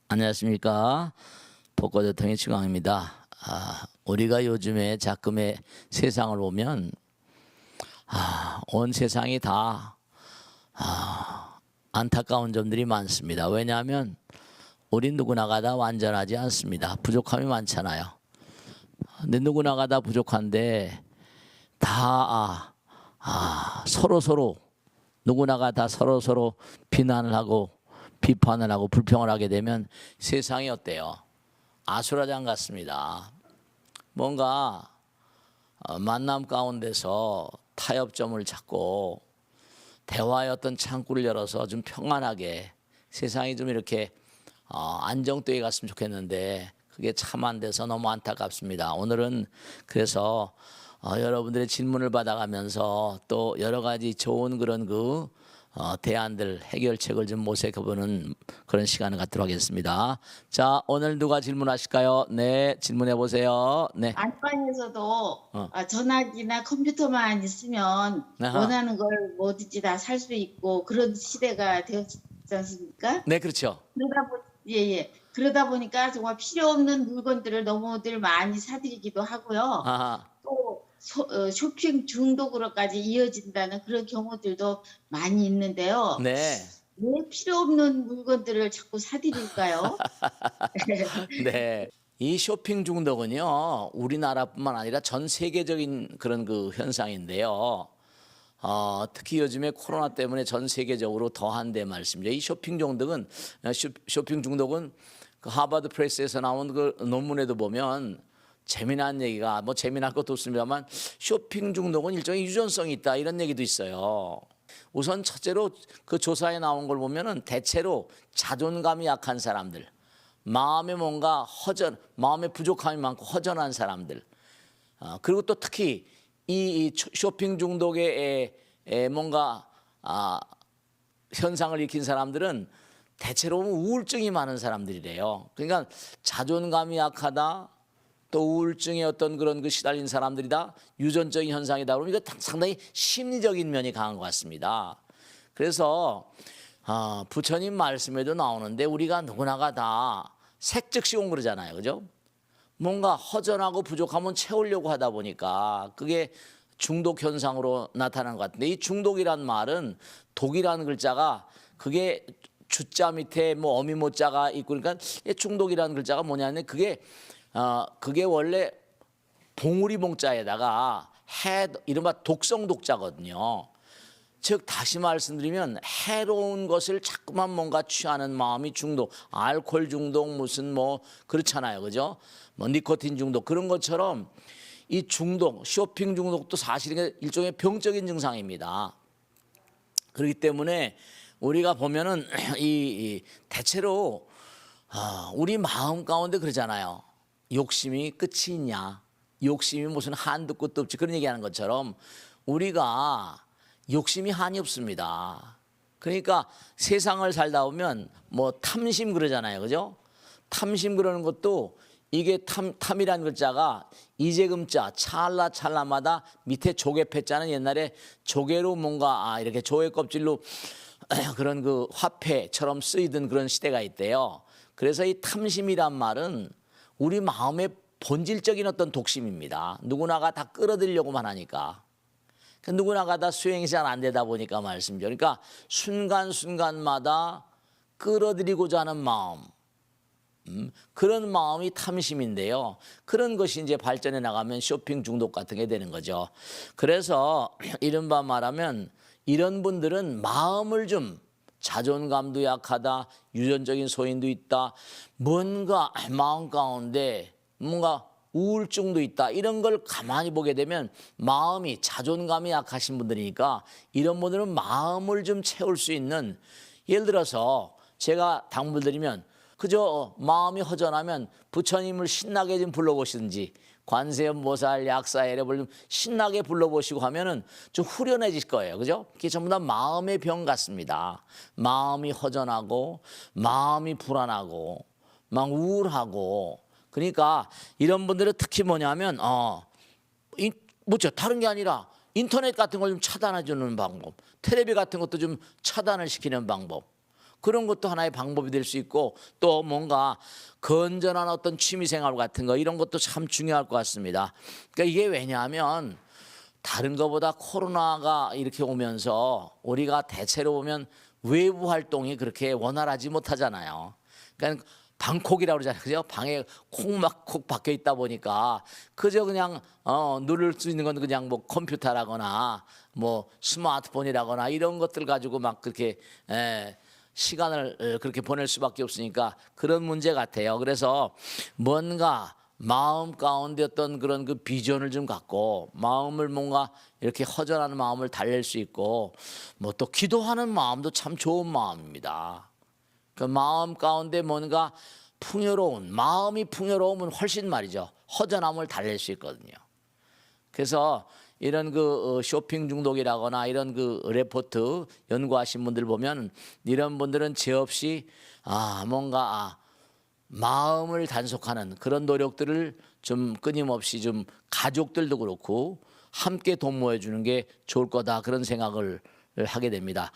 안녕하십니까. 복고대통의 최강입니다. 우리가 요즘에 자금의 세상을 보면 온 세상이 다 안타까운 점들이 많습니다. 왜냐하면 우리 누구나가 다 완전하지 않습니다. 부족함이 많잖아요. 근데 누구나가 다 부족한데 다 서로 누구나가 다 서로 비난을 하고 비판을 하고 불평을 하게 되면 세상이 어때요? 아수라장 같습니다. 뭔가 만남 가운데서 타협점을 찾고 대화의 어떤 창구를 열어서 좀 평안하게 세상이 좀 이렇게 안정되게 갔으면 좋겠는데 그게 참 안 돼서 너무 안타깝습니다. 오늘은 그래서 여러분들의 질문을 받아가면서 또 여러 가지 좋은 그런 대안들, 해결책을 좀 모색해보는 그런 시간을 갖도록 하겠습니다. 자, 오늘 누가 질문하실까요? 네, 질문해 보세요. 네. 안방에서도 전화기나 컴퓨터만 있으면 아하. 원하는 걸 뭐든지 다 살 수 있고 그런 시대가 되었지 않습니까? 네, 그렇죠. 그러다 보니까 정말 필요 없는 물건들을 너무들 많이 사들이기도 하고요. 아하. 또 쇼핑 중독으로까지 이어진다는 그런 경우들도 많이 있는데요. 네. 왜 필요 없는 물건들을 자꾸 사들일까요? 네. 이 쇼핑 중독은요, 우리나라뿐만 아니라 전 세계적인 그런 현상인데요. 특히 요즘에 코로나 때문에 전 세계적으로 더한데 말씀이죠. 이 쇼핑 중독은 그 하버드 프레스에서 나온 그 논문에도 보면 재미난 얘기가 재미난 것도 없습니다만 쇼핑 중독은 일종의 유전성이 있다 이런 얘기도 있어요. 우선 첫째로 그 조사에 나온 걸 보면은 대체로 자존감이 약한 사람들, 마음에 마음에 부족함이 많고 허전한 사람들, 그리고 또 특히 이 쇼핑 중독의 뭔가 현상을 일으킨 사람들은 대체로 우울증이 많은 사람들이래요. 그러니까 자존감이 약하다, 또 우울증의 어떤 그런 시달린 사람들이다, 유전적인 현상이다 그러면 이거 상당히 심리적인 면이 강한 것 같습니다. 그래서 부처님 말씀에도 나오는데 우리가 누구나가 다 색즉시공 그러잖아요, 그죠? 뭔가 허전하고 부족하면 채우려고 하다 보니까 그게 중독 현상으로 나타나는 것 같은데, 이 중독이란 말은 독이라는 글자가 그게 주자 밑에 어미모자가 있고, 그러니까 중독이라는 글자가 뭐냐면 그게 원래 봉우리 봉자에다가 이른바 독성 독자거든요. 즉 다시 말씀드리면 해로운 것을 자꾸만 뭔가 취하는 마음이 중독, 알코올 중독 무슨 그렇잖아요, 그죠? 니코틴 중독 그런 것처럼 이 중독, 쇼핑 중독도 사실은 일종의 병적인 증상입니다. 그렇기 때문에 우리가 보면은 대체로 우리 마음 가운데 그러잖아요. 욕심이 끝이 있냐? 욕심이 무슨 한도 끝도 없지, 그런 얘기하는 것처럼 우리가 욕심이 한이 없습니다. 그러니까 세상을 살다 보면 탐심 그러잖아요, 그죠? 탐심 그러는 것도 이게 탐이라는 글자가 이재금자 찰나마다 밑에 조개 패자는 옛날에 조개로 뭔가 이렇게 조개 껍질로 그런 화폐처럼 쓰이던 그런 시대가 있대요. 그래서 이 탐심이란 말은 우리 마음의 본질적인 어떤 독심입니다. 누구나가 다 끌어들이려고만 하니까. 누구나가 다 수행이 잘 안 되다 보니까 말씀이죠. 그러니까 순간순간마다 끌어들이고자 하는 마음, 그런 마음이 탐심인데요. 그런 것이 이제 발전해 나가면 쇼핑 중독 같은 게 되는 거죠. 그래서 이른바 말하면 이런 분들은 마음을 좀, 자존감도 약하다, 유전적인 소인도 있다, 뭔가 마음 가운데 뭔가 우울증도 있다, 이런 걸 가만히 보게 되면 마음이, 자존감이 약하신 분들이니까 이런 분들은 마음을 좀 채울 수 있는, 예를 들어서 제가 당부드리면 그저 마음이 허전하면 부처님을 신나게 좀 불러보시든지 관세음보살, 약사애를 좀 신나게 불러보시고 하면은 좀 후련해질 거예요, 그죠? 그게 전부 다 마음의 병 같습니다. 마음이 허전하고 마음이 불안하고 막 우울하고, 그러니까 이런 분들은 특히 뭐냐면 다른 게 아니라 인터넷 같은 걸 좀 차단해 주는 방법, 텔레비 같은 것도 좀 차단을 시키는 방법, 그런 것도 하나의 방법이 될 수 있고 또 뭔가 건전한 어떤 취미생활 같은 거 이런 것도 참 중요할 것 같습니다. 그러니까 이게 왜냐하면 다른 것보다 코로나가 이렇게 오면서 우리가 대체로 보면 외부 활동이 그렇게 원활하지 못하잖아요. 그러니까 방콕이라고 그러잖아요. 그죠? 방에 콕 박혀 있다 보니까 그저 그냥 누를 수 있는 건 그냥 뭐 컴퓨터라거나 뭐 스마트폰이라거나 이런 것들 가지고 막 그렇게 시간을 그렇게 보낼 수밖에 없으니까 그런 문제 같아요. 그래서 뭔가 마음 가운데 어떤 그런 그 비전을 좀 갖고 마음을 뭔가 이렇게 허전한 마음을 달랠 수 있고 뭐 또 기도하는 마음도 참 좋은 마음입니다. 그 마음 가운데 뭔가 풍요로운 마음이 풍요로우면 훨씬 말이죠. 허전함을 달랠 수 있거든요. 그래서 이런 그 쇼핑 중독이라거나 이런 그 레포트 연구하신 분들 보면 이런 분들은 죄 없이 뭔가 마음을 단속하는 그런 노력들을 좀 끊임없이 좀 가족들도 그렇고 함께 도모해 주는 게 좋을 거다 그런 생각을 하게 됩니다.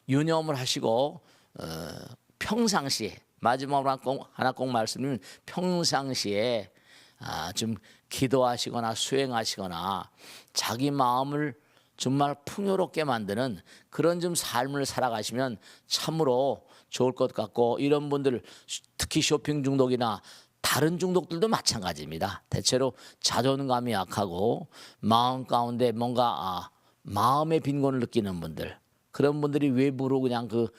유념을 하시고 평상시에 마지막으로 하나 꼭 말씀드리면 평상시에 좀 기도하시거나 수행하시거나 자기 마음을 정말 풍요롭게 만드는 그런 좀 삶을 살아가시면 참으로 좋을 것 같고 이런 분들 특히 쇼핑 중독이나 다른 중독들도 마찬가지입니다. 대체로 자존감이 약하고 마음 가운데 뭔가 마음의 빈곤을 느끼는 분들 그런 분들이 외부로 그냥 그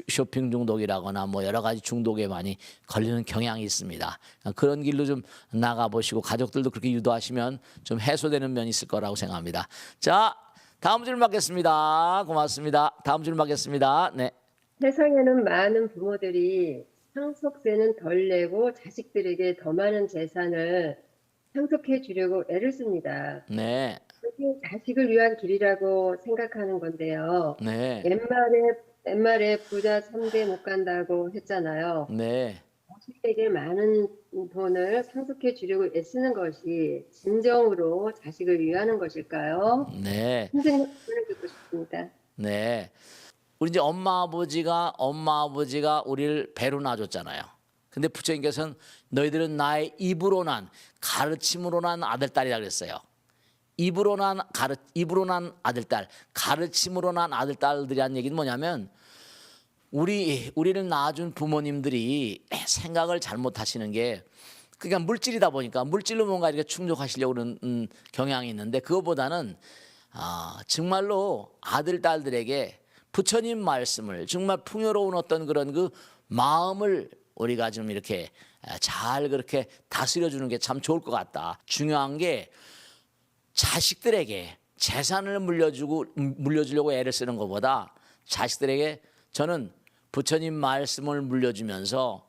쇼핑 중독이라거나 뭐 여러 가지 중독에 많이 걸리는 경향이 있습니다. 그런 길로 좀 나가보시고 가족들도 그렇게 유도하시면 좀 해소되는 면이 있을 거라고 생각합니다. 자, 다음 줄 받겠습니다. 고맙습니다. 다음 줄 받겠습니다. 네. 세상에는 많은 부모들이 상속세는 덜 내고 자식들에게 더 많은 재산을 상속해 주려고 애를 씁니다. 네. 그게 자식을 위한 길이라고 생각하는 건데요. 네. 옛말에 부자 3대 못 간다고 했잖아요. 네. 자식에게 많은 돈을 상속해 주려고 애쓰는 것이 진정으로 자식을 위하는 것일까요? 네. 선생님 답변을 듣고 싶습니다. 네. 우리 이제 엄마 아버지가 우리를 배로 낳아줬잖아요. 근데 부처님께서는 너희들은 나의 입으로 난 가르침으로 난 아들 딸이라 그랬어요. 입으로 난 아들 딸, 가르침으로 난 아들 딸들이란 얘기는 뭐냐면 우리를 낳아준 부모님들이 생각을 잘못하시는 게 그냥 물질이다 보니까 물질로 뭔가 이렇게 충족하시려고 그러는 경향이 있는데 그거보다는 정말로 아들 딸들에게 부처님 말씀을 정말 풍요로운 어떤 그런 그 마음을 우리가 좀 이렇게 잘 그렇게 다스려 주는 게 참 좋을 것 같다. 중요한 게 자식들에게 재산을 물려주려고 애를 쓰는 것보다 자식들에게 저는 부처님 말씀을 물려주면서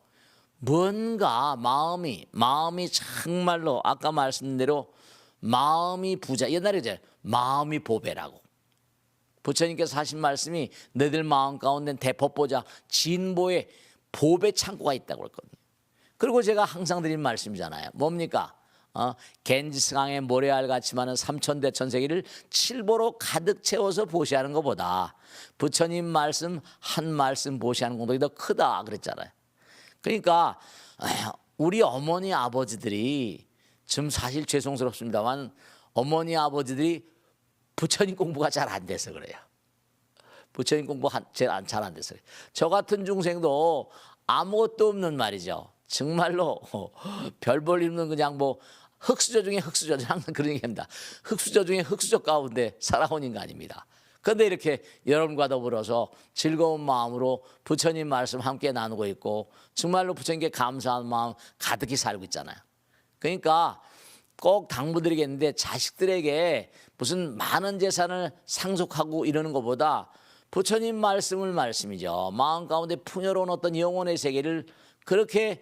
뭔가 마음이 정말로 아까 말씀드린 대로 마음이 부자 옛날에 이제 마음이 보배라고 부처님께서 하신 말씀이 너희들 마음 가운데 대법보자 진보의 보배 창고가 있다고 그랬거든요. 그리고 제가 항상 드린 말씀이잖아요. 뭡니까? 겐지스강에 모래알 같이 많은 삼천대천세기를 칠보로 가득 채워서 보시하는 것보다 부처님 말씀 한 말씀 보시하는 공덕이 더 크다 그랬잖아요. 그러니까 우리 어머니 아버지들이 좀 사실 죄송스럽습니다만 어머니 아버지들이 부처님 공부가 잘 안 돼서 그래요. 부처님 공부 잘 안 돼서 그래요. 저 같은 중생도 아무것도 없는 말이죠. 정말로 별 볼 일 없는 그냥 뭐 흙수저 중에 흙수저 항상 그런 얘기합니다. 흙수저 중에 흙수저 가운데 살아온 인간입니다. 그런데 이렇게 여러분과 더불어서 즐거운 마음으로 부처님 말씀 함께 나누고 있고 정말로 부처님께 감사한 마음 가득히 살고 있잖아요. 그러니까 꼭 당부드리겠는데 자식들에게 무슨 많은 재산을 상속하고 이러는 것보다 부처님 말씀이죠. 마음 가운데 풍요로운 어떤 영혼의 세계를 그렇게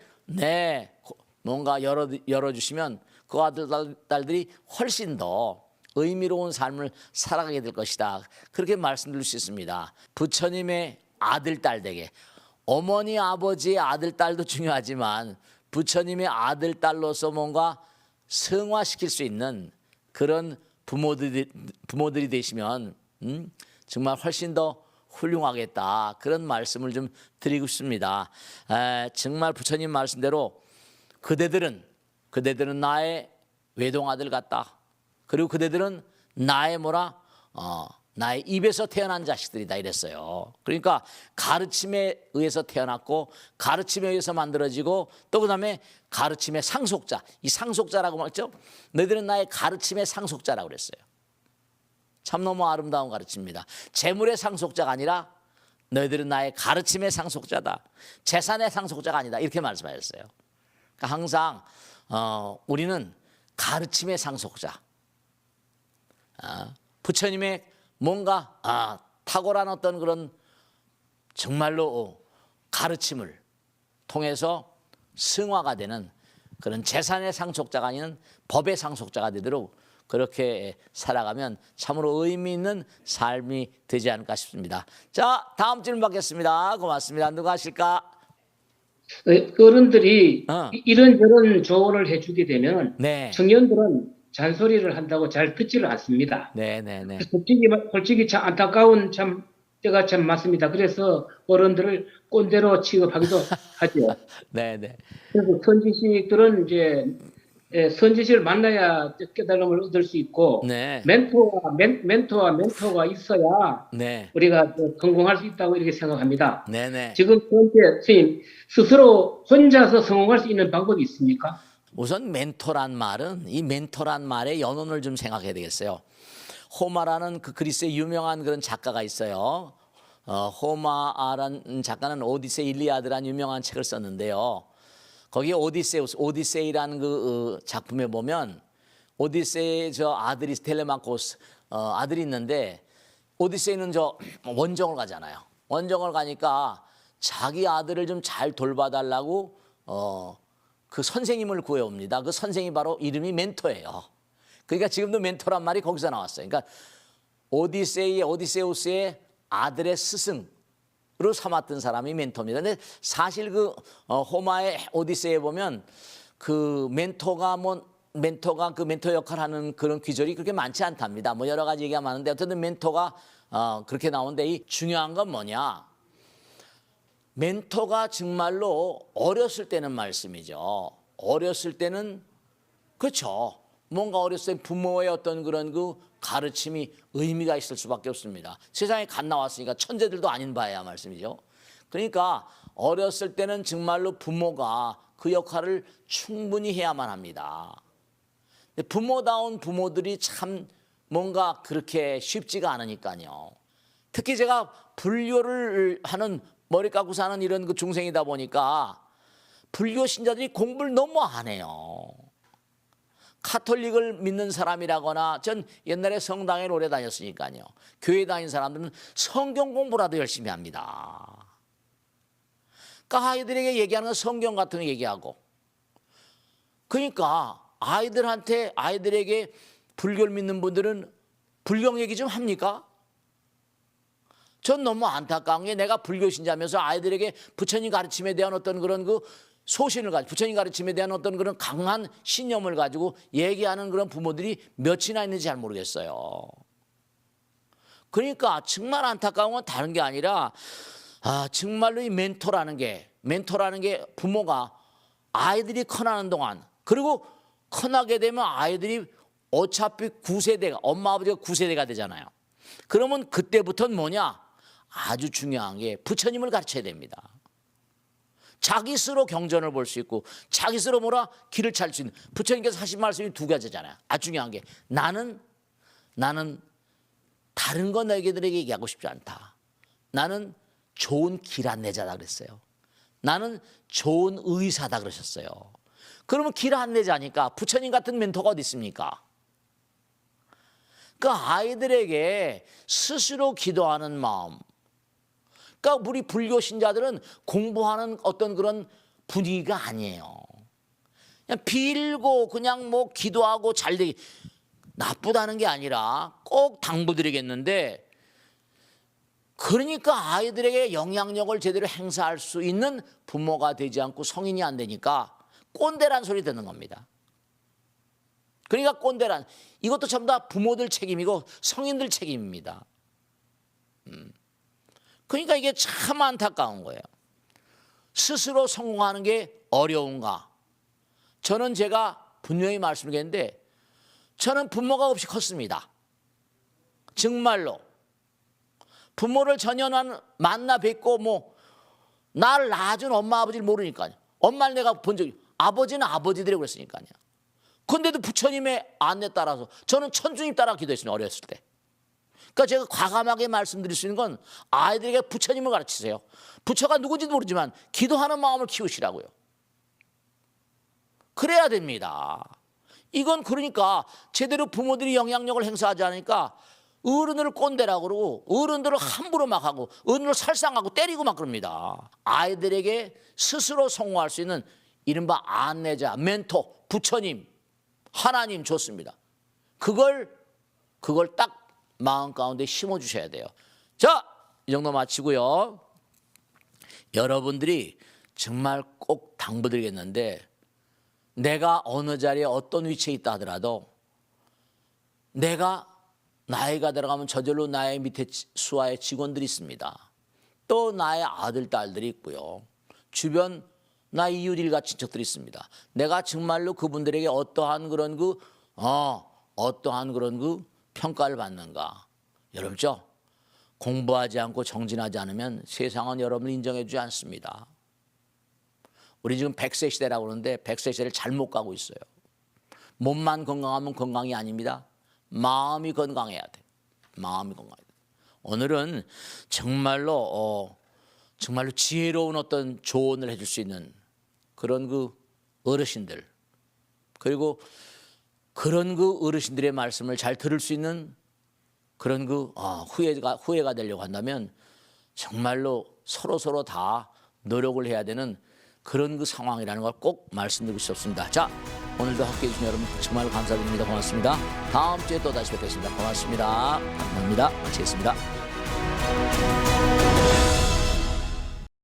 뭔가 열어주시면 그 아들 딸들이 훨씬 더 의미로운 삶을 살아가게 될 것이다. 그렇게 말씀드릴 수 있습니다. 부처님의 아들 딸 되게 어머니 아버지의 아들 딸도 중요하지만 부처님의 아들 딸로서 뭔가 성화시킬 수 있는 그런 부모들이 되시면 정말 훨씬 더 훌륭하겠다. 그런 말씀을 좀 드리고 싶습니다. 정말 부처님 말씀대로 그대들은 나의 외동아들 같다. 그리고 그대들은 나의 나의 입에서 태어난 자식들이다 이랬어요. 그러니까 가르침에 의해서 태어났고 가르침에 의해서 만들어지고 또 그다음에 가르침의 상속자. 이 상속자라고 말했죠. 너희들은 나의 가르침의 상속자라고 그랬어요. 참 너무 아름다운 가르침입니다. 재물의 상속자가 아니라 너희들은 나의 가르침의 상속자다. 재산의 상속자가 아니다. 이렇게 말씀하셨어요. 그러니까 항상 우리는 가르침의 상속자. 부처님의 뭔가 탁월한 어떤 그런 정말로 가르침을 통해서 승화가 되는 그런 재산의 상속자가 아닌 법의 상속자가 되도록 그렇게 살아가면 참으로 의미 있는 삶이 되지 않을까 싶습니다. 자, 다음 질문 받겠습니다. 고맙습니다. 누가 하실까? 어른들이 어. 이런저런 조언을 해주게 되면 네. 청년들은 잔소리를 한다고 잘 듣지를 않습니다. 네. 솔직히 참 안타까운 참 때가 참 많습니다. 그래서 어른들을 꼰대로 취급하기도 하죠. 네. 그래서 선지식들은 이제 선지식을 만나야 깨달음을 얻을 수 있고 네. 멘토가 있어야 네. 우리가 성공할 수 있다고 이렇게 생각합니다. 네. 지금 현재 선생님 스스로 혼자서 성공할 수 있는 방법이 있습니까? 우선 멘토란 말은 이 멘토란 말의 연원을 좀 생각해야 되겠어요. 호마라는 그 그리스의 유명한 그런 작가가 있어요. 호마라는 작가는 오디세 일리아드라는 유명한 책을 썼는데요. 거기에 오디세이라는 그 작품에 보면 오디세이의 저 아들이 텔레마코스 아들이 있는데 오디세이는 저 원정을 가잖아요. 원정을 가니까 자기 아들을 좀 잘 돌봐달라고 그 선생님을 구해옵니다. 그 선생이 바로 이름이 멘토예요. 그러니까 지금도 멘토란 말이 거기서 나왔어요. 그러니까 오디세우스의 아들의 스승으로 삼았던 사람이 멘토입니다. 근데 사실 그 호마의 오디세이에 보면 그 멘토가 그 멘토 역할을 하는 그런 귀절이 그렇게 많지 않답니다. 뭐 여러 가지 얘기가 많은데 어쨌든 멘토가 그렇게 나오는데 이 중요한 건 뭐냐? 멘토가 정말로 어렸을 때는 말씀이죠. 어렸을 때는 그렇죠. 뭔가 어렸을 때 부모의 어떤 그런 그 가르침이 의미가 있을 수밖에 없습니다. 세상에 갓 나왔으니까 천재들도 아닌 바야 말씀이죠. 그러니까 어렸을 때는 정말로 부모가 그 역할을 충분히 해야만 합니다. 부모다운 부모들이 참 뭔가 그렇게 쉽지가 않으니까요. 특히 제가 불교를 하는 머리 깎고 사는 이런 그 중생이다 보니까 불교 신자들이 공부를 너무 안 해요. 카톨릭을 믿는 사람이라거나 전 옛날에 성당에 오래 다녔으니까요. 교회 다닌 사람들은 성경 공부라도 열심히 합니다. 그러니까 아이들에게 얘기하는 건 성경 같은 거 얘기하고 그러니까 아이들에게 불교를 믿는 분들은 불경 얘기 좀 합니까? 전 너무 안타까운 게 내가 불교 신자면서 아이들에게 부처님 가르침에 대한 어떤 그런 그 소신을 가지고 부처님 가르침에 대한 어떤 그런 강한 신념을 가지고 얘기하는 그런 부모들이 몇이나 있는지 잘 모르겠어요. 그러니까 정말 안타까운 건 다른 게 아니라 정말로 이 멘토라는 게 부모가 아이들이 커나는 동안 그리고 커나게 되면 아이들이 어차피 9세대가 엄마 아버지가 9세대가 되잖아요. 그러면 그때부터는 뭐냐? 아주 중요한 게 부처님을 가르쳐야 됩니다. 자기 스스로 경전을 볼 수 있고 자기 스스로 길을 찾을 수 있는 부처님께서 하신 말씀이 두 가지잖아요. 아주 중요한 게 나는 다른 거 너희들에게 얘기하고 싶지 않다. 나는 좋은 길 안내자다 그랬어요. 나는 좋은 의사다 그러셨어요. 그러면 길 안내자니까 부처님 같은 멘토가 어디 있습니까? 그러니까 아이들에게 스스로 기도하는 마음. 그러니까 우리 불교 신자들은 공부하는 어떤 그런 분위기가 아니에요. 그냥 빌고 그냥 뭐 기도하고 잘 되기 나쁘다는 게 아니라 꼭 당부드리겠는데 그러니까 아이들에게 영향력을 제대로 행사할 수 있는 부모가 되지 않고 성인이 안 되니까 꼰대란 소리 듣는 겁니다. 그러니까 꼰대란 이것도 전부 다 부모들 책임이고 성인들 책임입니다. 그러니까 이게 참 안타까운 거예요. 스스로 성공하는 게 어려운가? 저는 제가 분명히 말씀드리겠는데 저는 부모가 없이 컸습니다. 정말로. 부모를 전혀 만나 뵙고 뭐 나를 낳아준 엄마 아버지를 모르니까요. 엄마를 내가 본 적이, 아버지는 아버지들이라고 그랬으니까요. 근데도 부처님의 안내 따라서 저는 천주님 따라 기도했습니다. 어렸을 때. 그러니까 제가 과감하게 말씀드릴 수 있는 건 아이들에게 부처님을 가르치세요. 부처가 누군지도 모르지만 기도하는 마음을 키우시라고요. 그래야 됩니다. 이건 그러니까 제대로 부모들이 영향력을 행사하지 않으니까 어른들을 꼰대라고 그러고 어른들을 함부로 막 하고 어른들을 살상하고 때리고 막 그럽니다. 아이들에게 스스로 성공할 수 있는 이른바 안내자, 멘토, 부처님, 하나님 좋습니다. 그걸 딱 마음 가운데 심어주셔야 돼요. 자, 이 정도 마치고요. 여러분들이 정말 꼭 당부드리겠는데 내가 어느 자리에 어떤 위치에 있다 하더라도 내가 나이가 들어가면 저절로 나의 밑에 수하의 직원들이 있습니다. 또 나의 아들, 딸들이 있고요. 주변 나의 이웃일가 친척들이 있습니다. 내가 정말로 그분들에게 어떠한 그런 평가를 받는가. 여러분죠? 공부하지 않고 정진하지 않으면 세상은 여러분을 인정해 주지 않습니다. 우리 지금 100세 시대라고 그러는데 100세 시대를 잘못 가고 있어요. 몸만 건강하면 건강이 아닙니다. 마음이 건강해야 돼. 마음이 건강해야 돼. 오늘은 정말로 지혜로운 어떤 조언을 해줄 수 있는 그런 그 어르신들, 그리고 그런 그 어르신들의 말씀을 잘 들을 수 있는 그런 그 후회가 되려고 한다면 정말로 서로 다 노력을 해야 되는 그런 그 상황이라는 걸 꼭 말씀드리고 싶습니다. 자, 오늘도 함께해 주신 여러분 정말 감사드립니다. 고맙습니다. 다음 주에 또 다시 뵙겠습니다. 고맙습니다. 감사합니다. 마치겠습니다.